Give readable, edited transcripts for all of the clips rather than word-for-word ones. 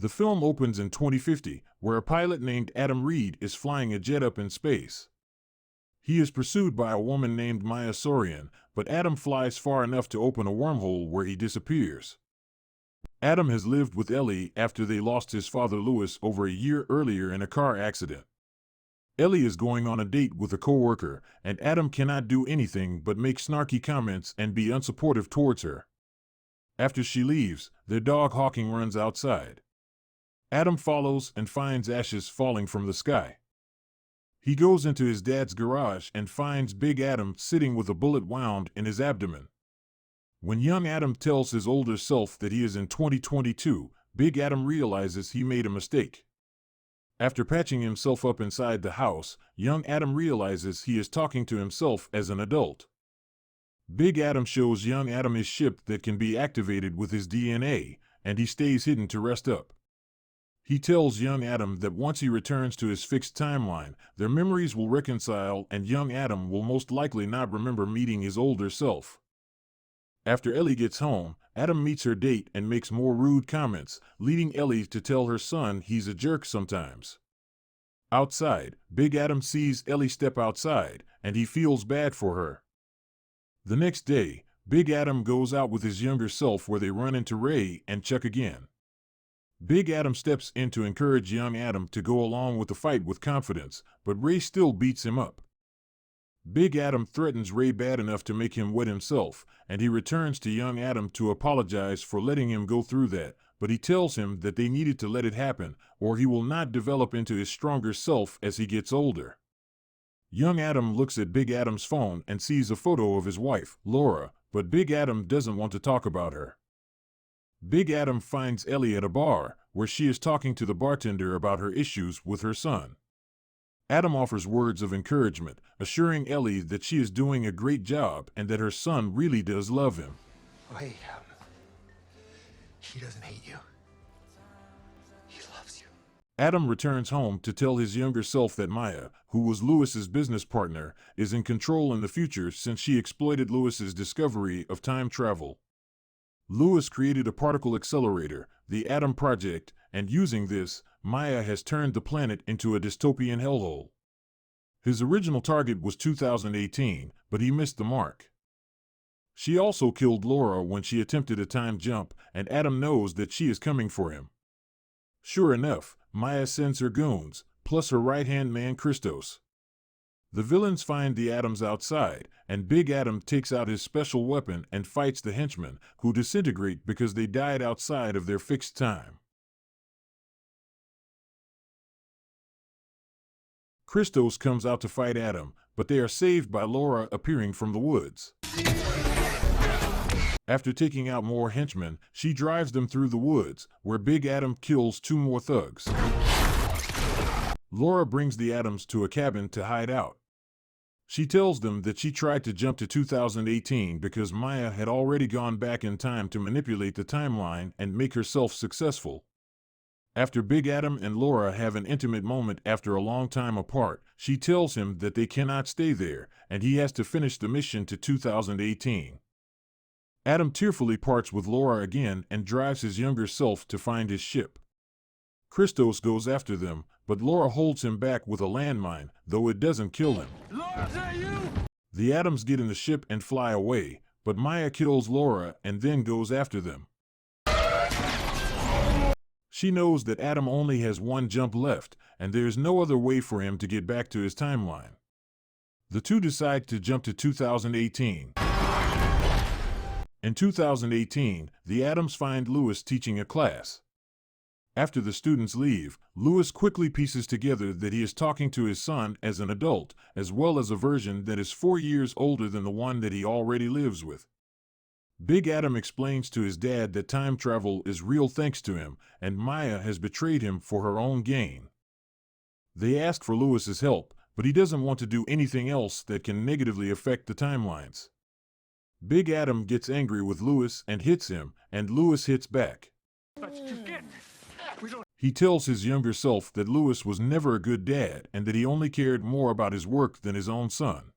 The film opens in 2050, where a pilot named Adam Reed is flying a jet up in space. He is pursued by a woman named Maya Sorian, but Adam flies far enough to open a wormhole where he disappears. Adam has lived with Ellie after they lost his father Louis over a year earlier in a car accident. Ellie is going on a date with a coworker, and Adam cannot do anything but make snarky comments and be unsupportive towards her. After she leaves, their dog Hawking runs outside. Adam follows and finds ashes falling from the sky. He goes into his dad's garage and finds Big Adam sitting with a bullet wound in his abdomen. When young Adam tells his older self that he is in 2022, Big Adam realizes he made a mistake. After patching himself up inside the house, young Adam realizes he is talking to himself as an adult. Big Adam shows young Adam his ship that can be activated with his DNA, and he stays hidden to rest up. He tells young Adam that once he returns to his fixed timeline, their memories will reconcile and young Adam will most likely not remember meeting his older self. After Ellie gets home, Adam meets her date and makes more rude comments, leading Ellie to tell her son he's a jerk sometimes. Outside, Big Adam sees Ellie step outside, and he feels bad for her. The next day, Big Adam goes out with his younger self where they run into Ray and Chuck again. Big Adam steps in to encourage young Adam to go along with the fight with confidence, but Ray still beats him up. Big Adam threatens Ray bad enough to make him wet himself, and he returns to young Adam to apologize for letting him go through that, but he tells him that they needed to let it happen, or he will not develop into his stronger self as he gets older. Young Adam looks at Big Adam's phone and sees a photo of his wife, Laura, but Big Adam doesn't want to talk about her. Big Adam finds Ellie at a bar, where she is talking to the bartender about her issues with her son. Adam offers words of encouragement, assuring Ellie that she is doing a great job and that her son really does love him. Hey, he doesn't hate you. He loves you. Adam returns home to tell his younger self that Maya, who was Louis's business partner, is in control in the future since she exploited Louis's discovery of time travel. Louis created a particle accelerator, the Atom Project, and using this, Maya has turned the planet into a dystopian hellhole. His original target was 2018, but he missed the mark. She also killed Laura when she attempted a time jump, and Adam knows that she is coming for him. Sure enough, Maya sends her goons, plus her right-hand man Christos. The villains find the Atoms outside, and Big Adam takes out his special weapon and fights the henchmen, who disintegrate because they died outside of their fixed time. Christos comes out to fight Adam, but they are saved by Laura appearing from the woods. After taking out more henchmen, she drives them through the woods, where Big Adam kills 2 more thugs. Laura brings the Atoms to a cabin to hide out. She tells them that she tried to jump to 2018 because Maya had already gone back in time to manipulate the timeline and make herself successful. After Big Adam and Laura have an intimate moment after a long time apart, she tells him that they cannot stay there, and he has to finish the mission to 2018. Adam tearfully parts with Laura again and drives his younger self to find his ship. Christos goes after them, but Laura holds him back with a landmine, though it doesn't kill him. Laura, is that you? The Atoms get in the ship and fly away, but Maya kills Laura and then goes after them. She knows that Adam only has 1 jump left, and there is no other way for him to get back to his timeline. The two decide to jump to 2018. In 2018, the Atoms find Louis teaching a class. After the students leave, Louis quickly pieces together that he is talking to his son as an adult, as well as a version that is 4 years older than the one that he already lives with. Big Adam explains to his dad that time travel is real thanks to him, and Maya has betrayed him for her own gain. They ask for Louis's help, but he doesn't want to do anything else that can negatively affect the timelines. Big Adam gets angry with Louis and hits him, and Louis hits back. He tells his younger self that Louis was never a good dad and that he only cared more about his work than his own son.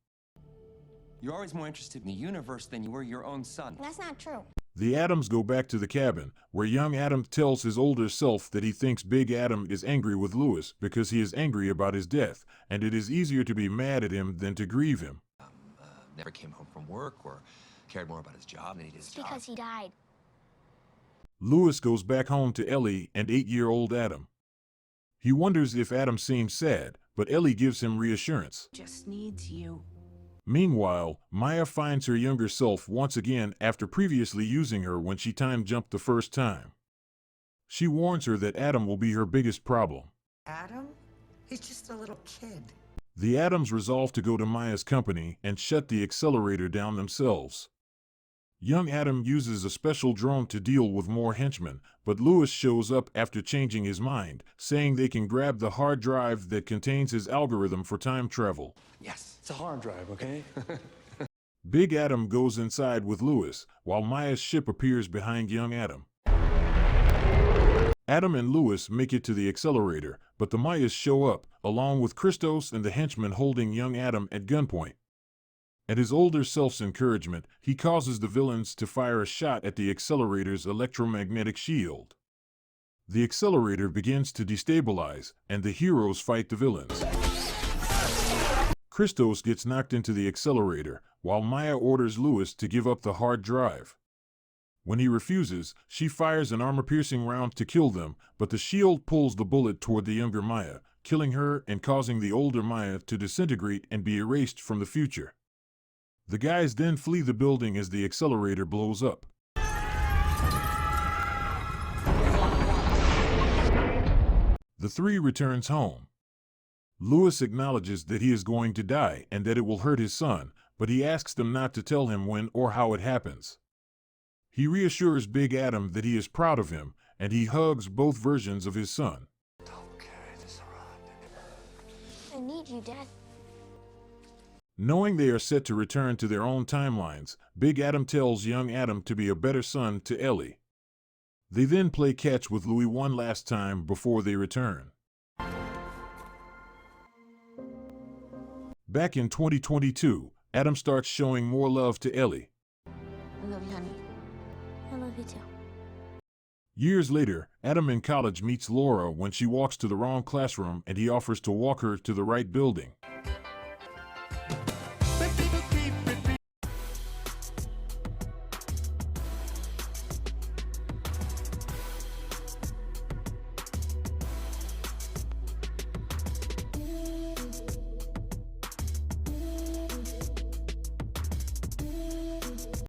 You're always more interested in the universe than you were your own son. That's not true. The Adams go back to the cabin, where young Adam tells his older self that he thinks Big Adam is angry with Lewis because he is angry about his death, and it is easier to be mad at him than to grieve him. Never came home from work or cared more about his job than he did his job. Because he died. Lewis goes back home to Ellie and 8-year-old Adam. He wonders if Adam seems sad, but Ellie gives him reassurance. Just needs you. Meanwhile, Maya finds her younger self once again after previously using her when she time jumped the first time. She warns her that Adam will be her biggest problem. Adam? He's just a little kid. The Adams resolve to go to Maya's company and shut the accelerator down themselves. Young Adam uses a special drone to deal with more henchmen, but Lewis shows up after changing his mind, saying they can grab the hard drive that contains his algorithm for time travel. Yes. It's a hard drive, okay? Big Adam goes inside with Lewis, while Maya's ship appears behind young Adam. Adam and Lewis make it to the accelerator, but the Mayas show up, along with Christos and the henchmen holding young Adam at gunpoint. At his older self's encouragement, he causes the villains to fire a shot at the accelerator's electromagnetic shield. The accelerator begins to destabilize, and the heroes fight the villains. Christos gets knocked into the accelerator, while Maya orders Lewis to give up the hard drive. When he refuses, she fires an armor-piercing round to kill them, but the shield pulls the bullet toward the younger Maya, killing her and causing the older Maya to disintegrate and be erased from the future. The guys then flee the building as the accelerator blows up. The three returns home. Lewis acknowledges that he is going to die and that it will hurt his son, but he asks them not to tell him when or how it happens. He reassures Big Adam that he is proud of him, and he hugs both versions of his son. Don't carry this around. I need you, Dad. Knowing they are set to return to their own timelines, Big Adam tells young Adam to be a better son to Ellie. They then play catch with Louie one last time before they return. Back in 2022, Adam starts showing more love to Ellie. I love you, honey. I love you too. Years later, Adam in college meets Laura when she walks to the wrong classroom and he offers to walk her to the right building.